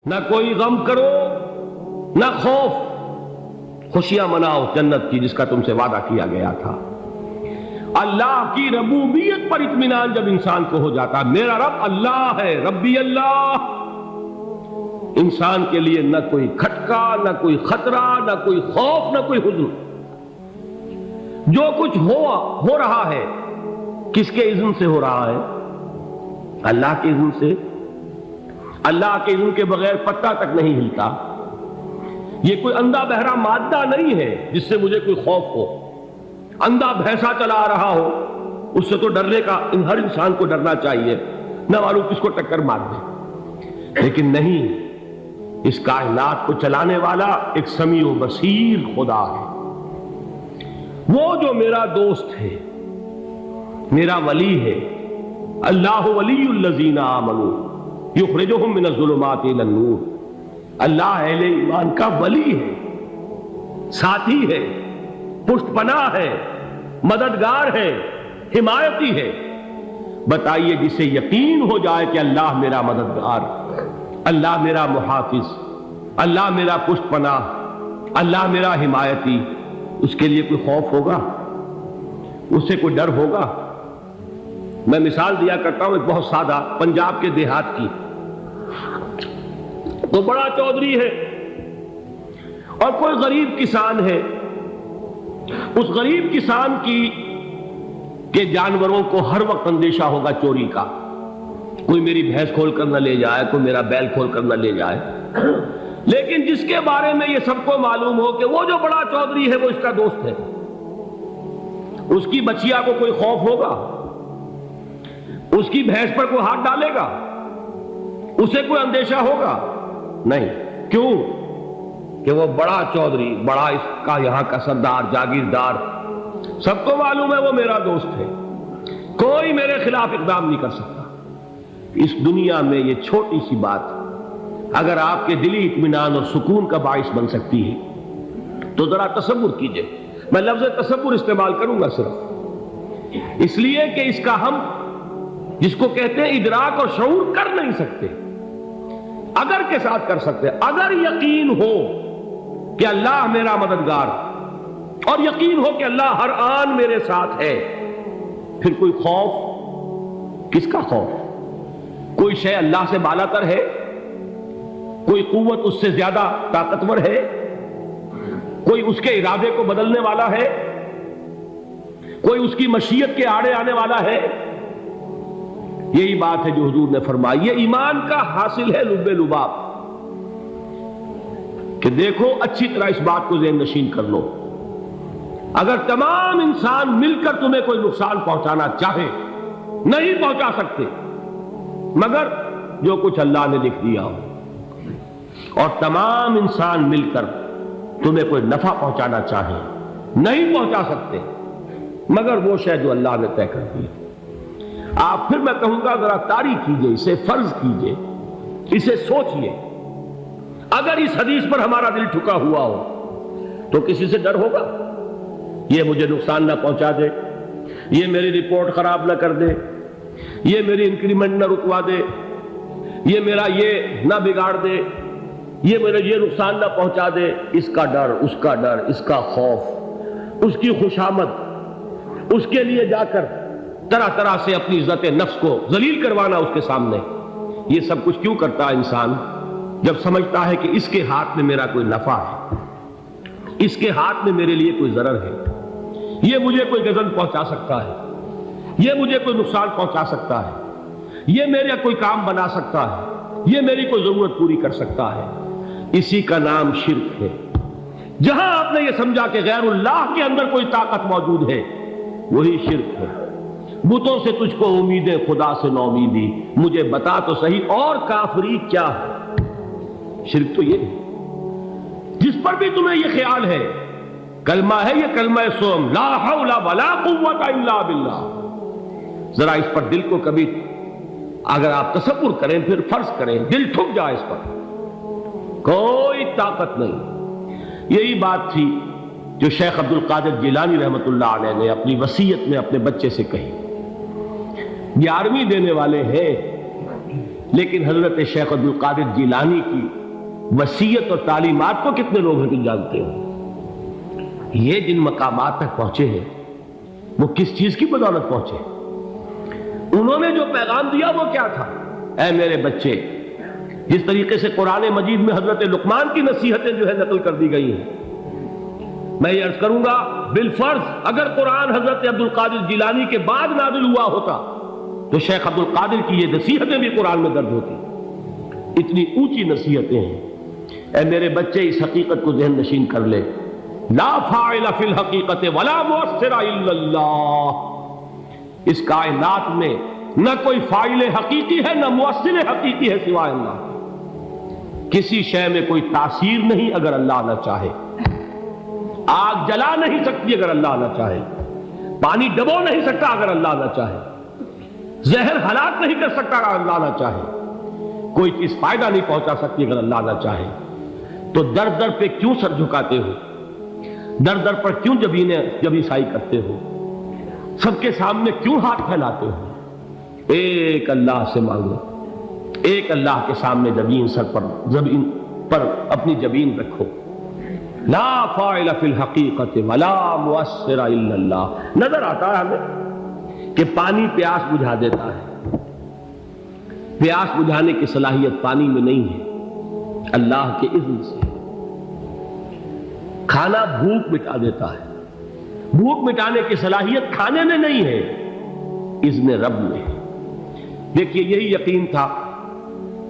نہ کوئی غم کرو نہ خوف، خوشیاں مناؤ جنت کی جس کا تم سے وعدہ کیا گیا تھا۔ اللہ کی ربوبیت پر اطمینان جب انسان کو ہو جاتا، میرا رب اللہ ہے، ربی اللہ، انسان کے لیے نہ کوئی کھٹکا، نہ کوئی خطرہ، نہ کوئی خوف، نہ کوئی حزن۔ جو کچھ ہو رہا ہے کس کے اذن سے ہو رہا ہے؟ اللہ کے اذن سے۔ اللہ کے اذن کے بغیر پتہ تک نہیں ہلتا۔ یہ کوئی اندھا بہرا مادہ نہیں ہے جس سے مجھے کوئی خوف ہو۔ اندھا بھینسا چلا رہا ہو اس سے تو ڈرنے کا ہر انسان کو ڈرنا چاہیے، نہ معلوم کس کو ٹکر مار دے۔ لیکن نہیں، اس کائنات کو چلانے والا ایک سمیع و بصیر خدا ہے۔ وہ جو میرا دوست ہے، میرا ولی ہے۔ اللہ ولی الذین آمنوا یخرجہم من الظلمات الی النور۔ اللہ اہل ایمان کا ولی ہے، ساتھی ہے، پشت پناہ ہے، مددگار ہے، حمایتی ہے۔ بتائیے جسے یقین ہو جائے کہ اللہ میرا مددگار، اللہ میرا محافظ، اللہ میرا پشت پناہ، اللہ میرا حمایتی، اس کے لیے کوئی خوف ہوگا؟ اس سے کوئی ڈر ہوگا؟ میں مثال دیا کرتا ہوں ایک بہت سادہ، پنجاب کے دیہات کی۔ تو بڑا چودھری ہے اور کوئی غریب کسان ہے۔ اس غریب کسان کے جانوروں کو ہر وقت اندیشہ ہوگا چوری کا، کوئی میری بھینس کھول کر نہ لے جائے، کوئی میرا بیل کھول کر نہ لے جائے۔ لیکن جس کے بارے میں یہ سب کو معلوم ہو کہ وہ جو بڑا چودھری ہے وہ اس کا دوست ہے، اس کی بچیا کو کوئی خوف ہوگا؟ اس کی بھینس پر کوئی ہاتھ ڈالے گا؟ اسے کوئی اندیشہ ہوگا؟ نہیں۔ کیوں؟ کہ وہ بڑا چودھری، بڑا اس کا یہاں کا سردار، جاگیردار، سب کو معلوم ہے وہ میرا دوست ہے، کوئی میرے خلاف اقدام نہیں کر سکتا۔ اس دنیا میں یہ چھوٹی سی بات اگر آپ کے دلی اطمینان اور سکون کا باعث بن سکتی ہے تو ذرا تصور کیجئے۔ میں لفظ تصور استعمال کروں گا صرف اس لیے کہ اس کا ہم جس کو کہتے ہیں ادراک اور شعور کر نہیں سکتے، اگر کے ساتھ کر سکتے۔ اگر یقین ہو کہ اللہ میرا مددگار اور یقین ہو کہ اللہ ہر آن میرے ساتھ ہے، پھر کوئی خوف؟ کس کا خوف؟ کوئی شے اللہ سے بالا تر ہے؟ کوئی قوت اس سے زیادہ طاقتور ہے؟ کوئی اس کے ارادے کو بدلنے والا ہے؟ کوئی اس کی مشیت کے آڑے آنے والا ہے؟ یہی بات ہے جو حضور نے فرمائی، یہ ایمان کا حاصل ہے لب لباب، کہ دیکھو اچھی طرح اس بات کو ذہن نشین کر لو۔ اگر تمام انسان مل کر تمہیں کوئی نقصان پہنچانا چاہے، نہیں پہنچا سکتے مگر جو کچھ اللہ نے لکھ دیا ہو، اور تمام انسان مل کر تمہیں کوئی نفع پہنچانا چاہے، نہیں پہنچا سکتے مگر وہ شے جو اللہ نے طے کر دی۔ آپ پھر میں کہوں گا ذرا طاری کیجئے، اسے فرض کیجئے، اسے سوچئے۔ اگر اس حدیث پر ہمارا دل ٹھکا ہوا ہو تو کسی سے ڈر ہوگا؟ یہ مجھے نقصان نہ پہنچا دے، یہ میری رپورٹ خراب نہ کر دے، یہ میری انکریمنٹ نہ رکوا دے، یہ میرا یہ نہ بگاڑ دے، یہ میرے یہ نقصان نہ پہنچا دے۔ اس کا ڈر، اس کا ڈر، اس کا خوف، اس کی خوشامد، اس کے لیے جا کر طرح طرح سے اپنی عزت نفس کو ذلیل کروانا اس کے سامنے، یہ سب کچھ کیوں کرتا ہے انسان؟ جب سمجھتا ہے کہ اس کے ہاتھ میں میرا کوئی نفع ہے، اس کے ہاتھ میں میرے لیے کوئی ضرر ہے، یہ مجھے کوئی غضب پہنچا سکتا ہے، یہ مجھے کوئی نقصان پہنچا سکتا ہے، یہ میرا کوئی کام بنا سکتا ہے، یہ میری کوئی ضرورت پوری کر سکتا ہے، اسی کا نام شرک ہے۔ جہاں آپ نے یہ سمجھا کہ غیر اللہ کے اندر کوئی طاقت موجود ہے، وہی شرک ہے۔ بتوں سے تجھ کو امیدیں، خدا سے نو امیدی، مجھے بتا تو صحیح اور کافری کیا ہے؟ شرک تو یہ ہے۔ جس پر بھی تمہیں یہ خیال ہے، کلمہ ہے یہ کلمہ سوم، لا حول ولا قوت الا باللہ، ذرا اس پر دل کو کبھی اگر آپ تصور کریں، پھر فرض کریں، دل ٹھک جائے اس پر، کوئی طاقت نہیں۔ یہی بات تھی جو شیخ عبد القادر جیلانی رحمۃ اللہ علیہ نے اپنی وصیت میں اپنے بچے سے کہی۔ 11ویں دینے والے ہیں، لیکن حضرت شیخ عبد القادر جیلانی کی وصیت اور تعلیمات کو کتنے لوگ ہیں کہ جانتے ہو؟ یہ جن مقامات تک پہنچے ہیں وہ کس چیز کی بدولت پہنچے؟ انہوں نے جو پیغام دیا وہ کیا تھا؟ اے میرے بچے، جس طریقے سے قرآن مجید میں حضرت لقمان کی نصیحتیں جو ہے نقل کر دی گئی ہیں، میں یہ عرض کروں گا بالفرض اگر قرآن حضرت عبد القادر جیلانی کے بعد نازل ہوا ہوتا تو شیخ عبد القادر کی یہ نصیحتیں بھی قرآن میں درج ہوتی۔ اتنی اونچی نصیحتیں ہیں۔ اے میرے بچے، اس حقیقت کو ذہن نشین کر لے، لا فاعل فی الحقیقت ولا مؤثر الا اللہ۔ اس کائنات میں نہ کوئی فاعل حقیقی ہے نہ مؤثر حقیقی ہے سوائے اللہ۔ کسی شے میں کوئی تاثیر نہیں اگر اللہ نہ چاہے۔ آگ جلا نہیں سکتی اگر اللہ نہ چاہے، پانی ڈبو نہیں سکتا اگر اللہ نہ چاہے، زہر ہلاک نہیں کر سکتا اگر اللہ نہ چاہے، کوئی چیز فائدہ نہیں پہنچا سکتی اگر اللہ نہ چاہے۔ تو در در پہ کیوں سر جھکاتے ہو؟ در در پر کیوں جبیں سائی کرتے ہو؟ سب کے سامنے کیوں ہاتھ پھیلاتے ہو؟ ایک اللہ سے مانگو، ایک اللہ کے سامنے زمین پر اپنی جبین رکھو۔ لا فاعل فی الحقیقت ولا مؤثر الا اللہ۔ نظر آتا ہے ہمیں کہ پانی پیاس بجھا دیتا ہے، پیاس بجھانے کی صلاحیت پانی میں نہیں ہے، اللہ کے اذن سے۔ کھانا بھوک مٹا دیتا ہے، بھوک مٹانے کی صلاحیت کھانے میں نہیں ہے، اذن رب میں ہے۔ دیکھیے یہی یقین تھا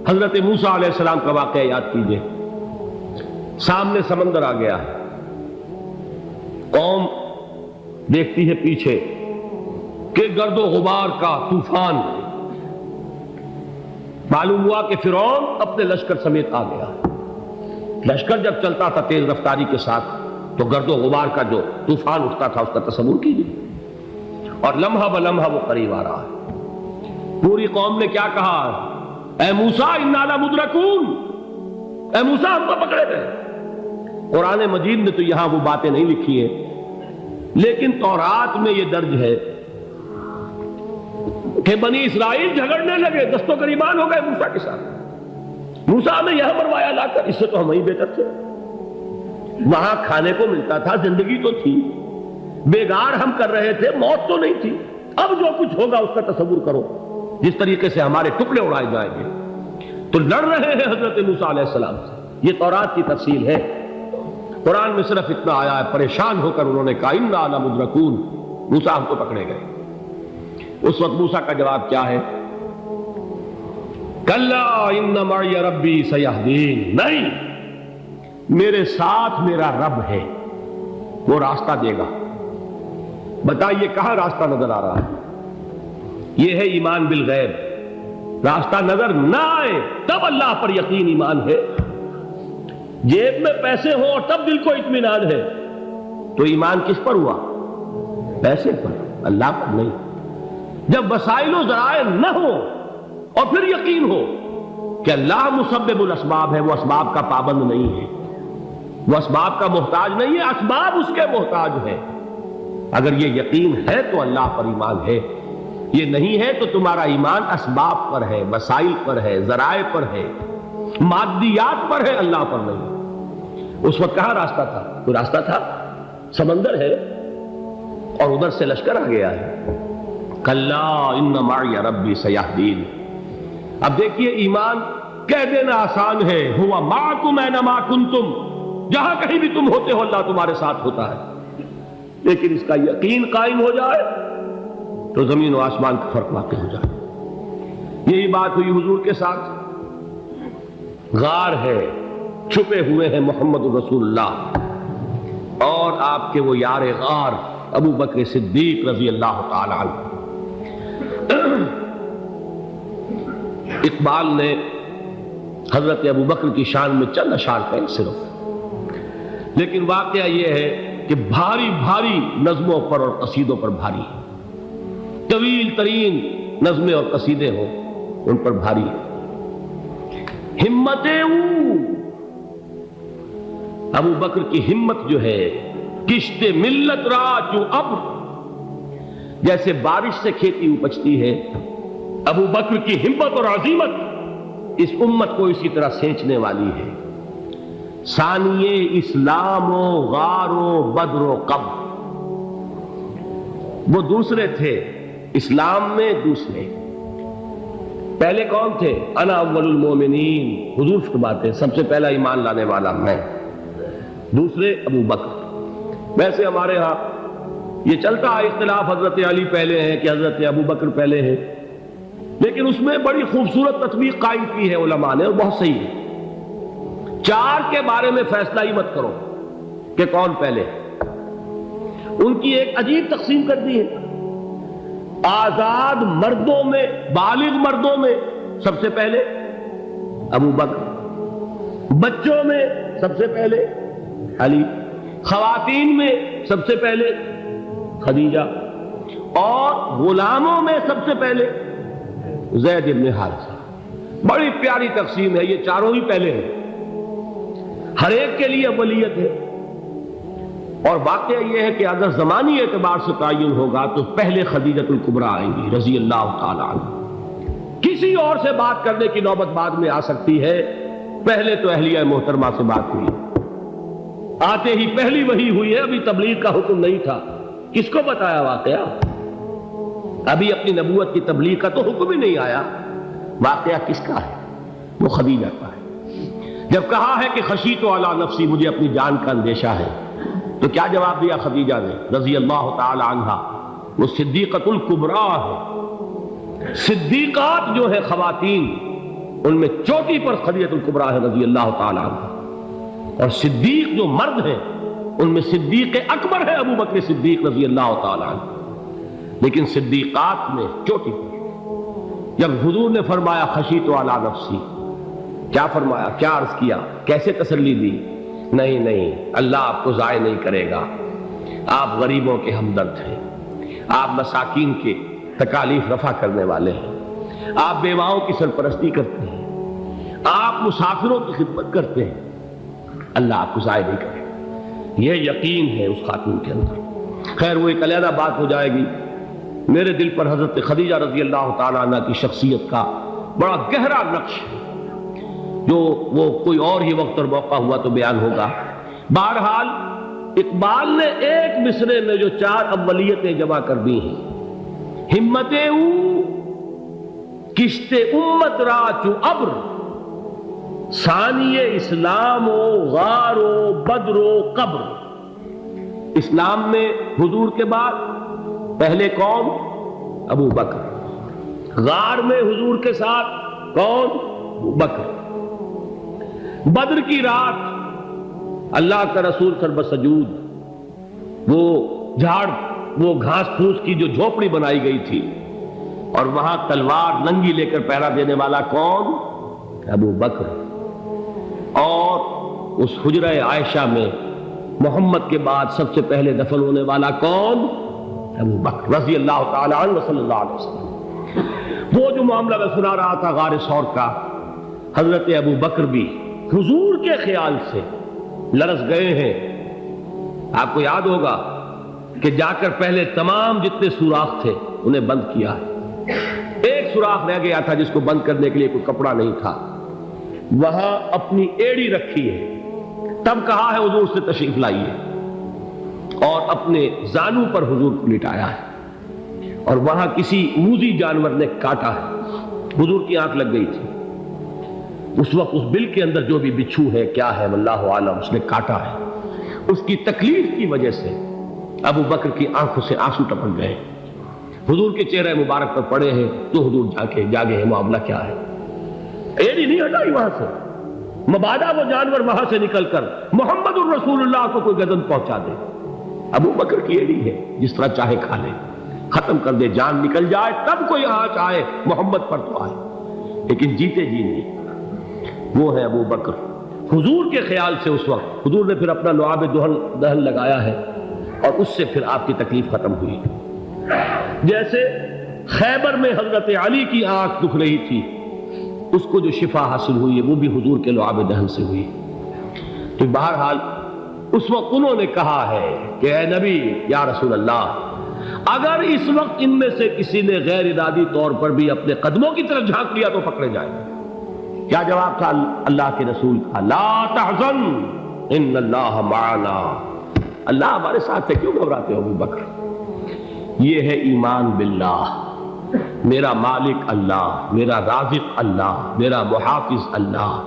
حضرت موسیٰ علیہ السلام کا واقعہ یاد کیجئے۔ سامنے سمندر آ گیا ہے، قوم دیکھتی ہے پیچھے کہ گرد و غبار کا طوفان، معلوم ہوا کہ فرعون اپنے لشکر سمیت آ گیا۔ لشکر جب چلتا تھا تیز رفتاری کے ساتھ تو گرد و غبار کا جو طوفان اٹھتا تھا اس کا تصور کیجیے، اور لمحہ بلمحہ وہ قریب آ رہا ہے۔ پوری قوم نے کیا کہا؟ اے موسیٰ انا لمدرکون، اے موسیٰ ہم کو پکڑے گئے۔ قرآن مجید نے تو یہاں وہ باتیں نہیں لکھی ہیں، لیکن تورات میں یہ درج ہے کہ بنی اسرائیل جھگڑنے لگے، دست و گریبان ہو گئے موسیٰ کے ساتھ۔ موسیٰ نے یہاں مروایا لا کر، اس سے تو ہم ہی بہتر تھے، وہاں کھانے کو ملتا تھا، زندگی تو تھی، بیگار ہم کر رہے تھے، موت تو نہیں تھی۔ اب جو کچھ ہوگا اس کا تصور کرو، جس طریقے سے ہمارے ٹکڑے اڑائے جائیں گے۔ تو لڑ رہے ہیں حضرت موسیٰ علیہ السلام سے، یہ تورات کی تفصیل ہے۔ قرآن میں صرف اتنا آیا ہے، پریشان ہو کر انہوں نے کہا انا لمدرکون، موسیٰ ہم کو پکڑے گئے۔ اس وقت موسیٰ کا جواب کیا ہے؟ کلا ان معی ربی سیہدین، نہیں، میرے ساتھ میرا رب ہے، وہ راستہ دے گا۔ بتائیے کہاں راستہ نظر آ رہا ہے؟ یہ ہے ایمان بالغیب۔ راستہ نظر نہ آئے تب اللہ پر یقین ایمان ہے۔ جیب میں پیسے ہوں اور تب دل کو اطمینان ہے تو ایمان کس پر ہوا؟ پیسے پر، اللہ پر نہیں۔ جب وسائل و ذرائع نہ ہو اور پھر یقین ہو کہ اللہ مسبب الاسباب ہے، وہ اسباب کا پابند نہیں ہے، وہ اسباب کا محتاج نہیں ہے، اسباب اس کے محتاج ہے۔ اگر یہ یقین ہے تو اللہ پر ایمان ہے، یہ نہیں ہے تو تمہارا ایمان اسباب پر ہے، وسائل پر ہے، ذرائع پر ہے، مادیات پر ہے، اللہ پر نہیں۔ اس وقت کہاں راستہ تھا؟ کوئی راستہ تھا؟ سمندر ہے اور ادھر سے لشکر آ گیا ہے۔ کلا ان معی ربی سیہدین۔ اب دیکھیے ایمان کہہ دینا آسان ہے، ہوا معکم اینما کنتم، جہاں کہیں بھی تم ہوتے ہو اللہ تمہارے ساتھ ہوتا ہے، لیکن اس کا یقین قائم ہو جائے تو زمین و آسمان کا فرق واقع ہو جائے۔ یہی بات ہوئی حضور کے ساتھ۔ غار ہے، چھپے ہوئے ہیں محمد رسول اللہ اور آپ کے وہ یار غار ابو بکر صدیق رضی اللہ تعالی عنہ۔ اقبال نے حضرت ابو بکر کی شان میں چند اشعار کہیں صرف، لیکن واقعہ یہ ہے کہ بھاری بھاری نظموں پر اور قصیدوں پر بھاری ہے، طویل ترین نظمیں اور قصیدے ہوں ان پر بھاری ہے۔ ہمتیں ابو بکر کی ہمت جو ہے، کشت ملت را چوں ابر، جیسے بارش سے کھیتی اپجتی ہے، ابو بکر کی ہمت اور عزیمت اس امت کو اسی طرح سینچنے والی ہے۔ ثانیے اسلام و غار و بدر و قبر، وہ دوسرے تھے اسلام میں، دوسرے پہلے کون تھے؟ انا اول المومنین، حضور فرماتے ہیں سب سے پہلا ایمان لانے والا میں، دوسرے ابو بکر۔ ویسے ہمارے ہاں یہ چلتا ہے اختلاف، حضرت علی پہلے ہیں کہ حضرت ابو بکر پہلے ہیں، لیکن اس میں بڑی خوبصورت تطبیق قائم کی ہے علماء نے، اور بہت صحیح ہے۔ چار کے بارے میں فیصلہ ہی مت کرو کہ کون پہلے، ان کی ایک عجیب تقسیم کر دی ہے۔ آزاد مردوں میں، بالغ مردوں میں سب سے پہلے ابو بکر، بچوں میں سب سے پہلے علی، خواتین میں سب سے پہلے خدیجہ، اور غلاموں میں سب سے پہلے زید بن حارثہ۔ بڑی پیاری تقسیم ہے، یہ چاروں ہی پہلے ہیں، ہر ایک کے لیے اولیت ہے۔ اور واقعہ یہ ہے کہ اگر زمانی اعتبار سے تعین ہوگا تو پہلے خدیجۃ الکبریٰ آئیں گی رضی اللہ تعالی عنہ، کسی اور سے بات کرنے کی نوبت بعد میں آ سکتی ہے، پہلے تو اہلیہ محترمہ سے بات ہوئی، آتے ہی پہلی وحی ہوئی ہے، ابھی تبلیغ کا حکم نہیں تھا۔ کس کو بتایا واقعہ؟ ابھی اپنی نبوت کی تبلیغ کا تو حکم ہی نہیں آیا، واقعہ کس کا ہے؟ وہ خدیجہ کا ہے۔ جب کہا ہے کہ خشیت علی نفسی، مجھے اپنی جان کا اندیشہ ہے، تو کیا جواب دیا خدیجہ نے رضی اللہ تعالی عنہا؟ وہ صدیقۃ الکبریٰ ہے، صدیقات جو ہے خواتین ان میں چوٹی پر خدیجۃ الکبریٰ ہے رضی اللہ تعالی عنہا، اور صدیق جو مرد ہیں ان میں صدیق اکبر ہے ابو بکر صدیق رضی اللہ تعالی عنہ، لیکن صدیقات میں چوٹی پر۔ جب حضور نے فرمایا خشیت علی نفسی، کیا فرمایا، کیا عرض کیا، کیسے تسلی دی؟ نہیں نہیں، اللہ آپ کو ضائع نہیں کرے گا، آپ غریبوں کے ہمدرد ہیں، آپ مساکین کے تکالیف رفع کرنے والے ہیں، آپ بیواؤں کی سرپرستی کرتے ہیں، آپ مسافروں کی خدمت کرتے ہیں، اللہ آپ کو ضائع نہیں کرے گا۔ یہ یقین ہے اس خاتون کے اندر۔ خیر وہ ایک علیحدہ بات ہو جائے گی۔ میرے دل پر حضرت خدیجہ رضی اللہ تعالیٰ عنہ کی شخصیت کا بڑا گہرا نقش ہے، جو وہ کوئی اور ہی وقت اور موقع ہوا تو بیان ہوگا۔ بہرحال اقبال نے ایک مصرے میں جو چار اولیتیں جمع کر دی ہیں، ہمتیں او کشت امت را چو ابر، ثانی اسلام و غار و بدر و قبر۔ اسلام میں حضور کے بعد پہلے کون؟ ابو بکر۔ غار میں حضور کے ساتھ کون؟ ابو بکر۔ بدر کی رات اللہ کا رسول سربسجود وہ جھاڑ، وہ گھاس پھوس کی جو جھوپڑی بنائی گئی تھی، اور وہاں تلوار ننگی لے کر پہرا دینے والا کون؟ ابو بکر۔ اور اس حجرہ عائشہ میں محمد کے بعد سب سے پہلے دفن ہونے والا کون؟ ابو بکر رضی اللہ تعالی عنہ وصلی اللہ علیہ وسلم۔ وہ جو معاملہ میں سنا رہا تھا غار ثور کا، حضرت ابو بکر بھی حضور کے خیال سے لرز گئے ہیں۔ آپ کو یاد ہوگا کہ جا کر پہلے تمام جتنے سوراخ تھے انہیں بند کیا ہے، ایک سوراخ رہ گیا تھا جس کو بند کرنے کے لیے کوئی کپڑا نہیں تھا، وہاں اپنی ایڑی رکھی ہے، تب کہا ہے حضور سے تشریف لائیے، اور اپنے زانو پر حضور کو لٹایا ہے، اور وہاں کسی موذی جانور نے کاٹا ہے، حضور کی آنکھ لگ گئی تھی، اس وقت اس بل کے اندر جو بھی بچھو ہے کیا ہے واللہ عالم، اس نے کاٹا ہے، اس کی تکلیف کی وجہ سے ابو بکر کی آنکھوں سے آنسو ٹپک گئے، حضور کے چہرے مبارک پر پڑے ہیں، تو حضور جاگے ہیں، معاملہ کیا ہے؟ ایڑی نہیں ہٹائی وہاں سے، مبادا وہ جانور وہاں سے نکل کر محمد الرسول اللہ کو کوئی گزن پہنچا دے، ابو بکر کی ایڑی ہے، جس طرح چاہے کھا لے، ختم کر دے، جان نکل جائے تب کوئی آنچ آئے، محمد پر تو آئے، لیکن جیتے جی نہیں۔ وہ ہے ابو بکر۔ حضور کے خیال سے اس وقت حضور نے پھر اپنا لعاب دہن لگایا ہے، اور اس سے پھر آپ کی تکلیف ختم ہوئی۔ جیسے خیبر میں حضرت علی کی آنکھ دکھ رہی تھی، اس کو جو شفا حاصل ہوئی ہے وہ بھی حضور کے لعاب دہن سے ہوئی۔ تو بہرحال اس وقت انہوں نے کہا ہے کہ اے نبی یا رسول اللہ، اگر اس وقت ان میں سے کسی نے غیر ارادی طور پر بھی اپنے قدموں کی طرف جھانک لیا تو پکڑے جائیں گے، کیا جواب تھا اللہ کے رسول کا؟ لا تحزن ان اللہ معنا، اللہ ہمارے ساتھ ہے، کیوں گھبراتے ہو ابو بکر؟ یہ ہے ایمان باللہ، میرا مالک اللہ، میرا رازق اللہ، میرا محافظ اللہ،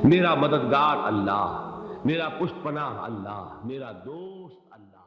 میرا مددگار اللہ، میرا پشت پناہ اللہ، میرا دوست اللہ۔